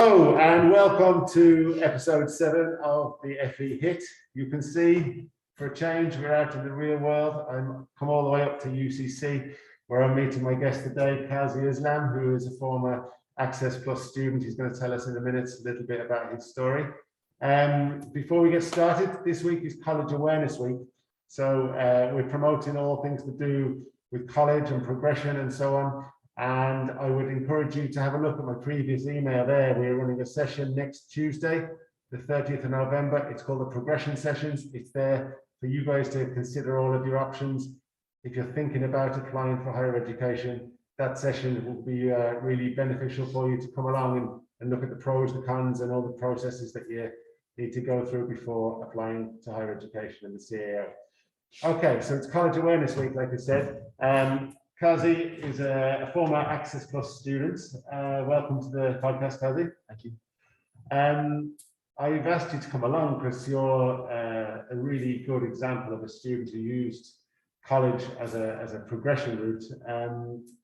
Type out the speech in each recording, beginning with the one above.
Hello and welcome to episode 7 of the FE Hit. You can see, for a change, we're out in the real world. I'm come all the way up to UCC, where I'm meeting my guest today, Kazi Islam, who is a former Access Plus student. He's going to tell us in a minute a little bit about his story. Before we get started, this week is College Awareness Week. So we're promoting all things to do with college and progression and so on. And I would encourage you to have a look at my previous email there. We're running a session next Tuesday, the 30th of November. It's called the Progression Sessions. It's there for you guys to consider all of your options. If you're thinking about applying for higher education, that session will be really beneficial for you to come along and look at the pros, the cons, and all the processes that you need to go through before applying to higher education in the CAW. Okay, so it's College Awareness Week, like I said. Kazi is a former Access Plus student. Welcome to the podcast, Kazi. Thank you. I've asked you to come along because you're a really good example of a student who used college as a progression route.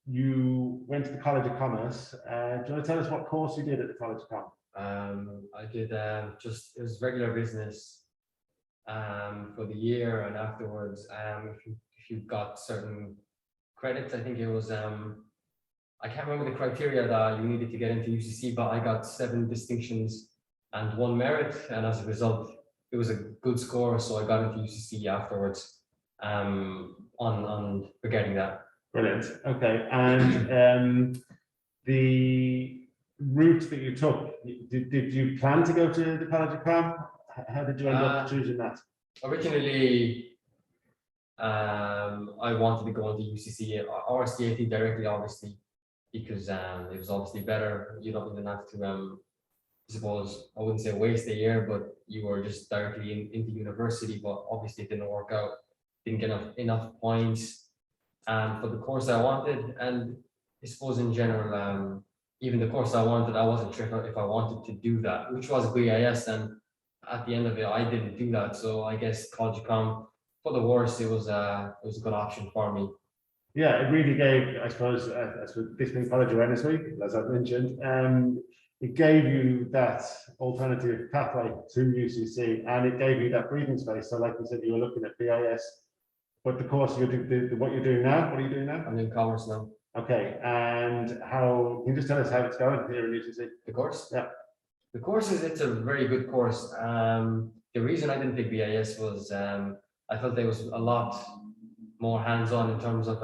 You went to the College of Commerce. Do you want to tell us what course you did at the College of Commerce? I did it was regular business for the year, and afterwards, if you got certain credits, I think it was I can't remember the criteria that you needed to get into UCC, but I got 7 distinctions and 1 merit, and as a result it was a good score, so I got into UCC afterwards on forgetting that. Brilliant. Okay, and the route that you took, did you plan to go to the College of Com? How did you end up choosing that? Originally, I wanted to go into UCC or CAT directly, obviously, because it was obviously better. You don't even have to, I suppose, I wouldn't say waste a year, but you were just directly into university. But obviously, it didn't work out. Didn't get enough points for the course I wanted, and I suppose in general, even the course I wanted, I wasn't sure if I wanted to do that, which was BIS, and at the end of it, I didn't do that. So I guess College of Com, for the worst, it was a good option for me. Yeah, it really gave, I suppose, this being College Awareness Week, as I've mentioned, it gave you that alternative pathway to UCC, and it gave you that breathing space. So, like you said, you were looking at BIS, but the course what you're doing now. What are you doing now? I'm in commerce now. Okay, and how? Can you just tell us how it's going here in UCC? The course? Yeah. The course it's a very good course. The reason I didn't pick BIS was I felt there was a lot more hands-on in terms of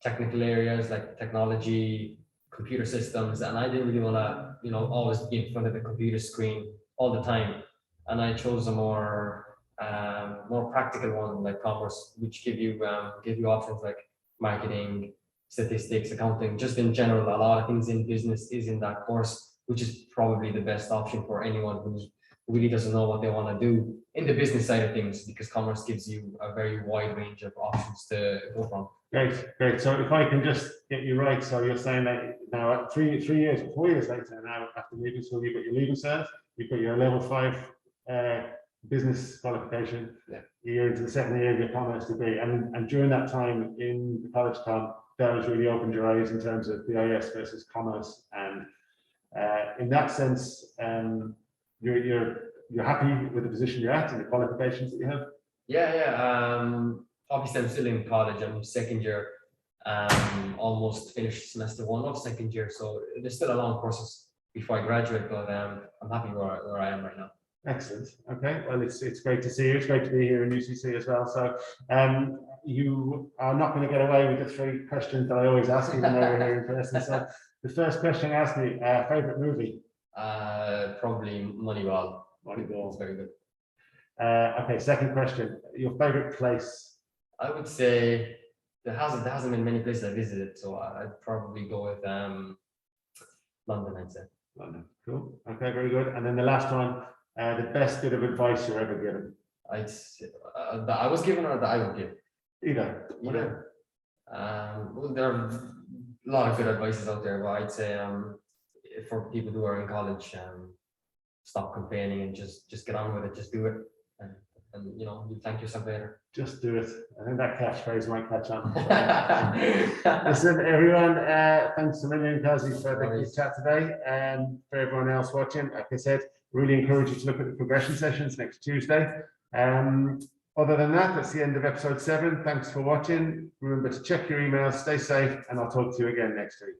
technical areas like technology, computer systems, and I didn't really want to, always be in front of the computer screen all the time. And I chose a more practical one like commerce, which give you options like marketing, statistics, accounting, just in general. A lot of things in business is in that course, which is probably the best option for anyone who really doesn't know what they want to do in the business side of things, because commerce gives you a very wide range of options to go from. Great. So if I can just get you right, so you're saying that now 4 years later now after leaving school, you've got your leaving cert, you've got your level 5 business qualification, yeah. You're into the 2nd year of your commerce degree, and during that time in the College Com, that has really opened your eyes in terms of BIS versus commerce, and in that sense, you're happy with the position you're at and the qualifications that you have? Yeah. Obviously, I'm still in college. I'm 2nd year, almost finished semester 1 of 2nd year. So there's still a long process before I graduate, but I'm happy where I am right now. Excellent. Okay. Well, it's great to see you. It's great to be here in UCC as well. So you are not going to get away with the 3 questions that I always ask, even though we're here in person. So the first question I asked you, favorite movie? Probably Moneyball. Moneyball. It's very good. Okay. Second question, your favorite place? I would say there hasn't been many places I visited, so I'd probably go with London, I'd say. London. Cool. Okay, very good. And then the last one, the best bit of advice you're ever given? I'd say, that I was given or that I would give? Either. Well, there are a lot of good advices out there, but I'd say for people who are in college, stop complaining and just get on with it, just do it. and you thank yourself later. Just do it. I think that catchphrase might catch on. Listen, everyone, thanks a million, Kazi, for the good chat today. And for everyone else watching, like I said, really encourage you to look at the progression sessions next Tuesday. Other than that, that's the end of episode 7. Thanks for watching. Remember to check your emails, stay safe, and I'll talk to you again next week.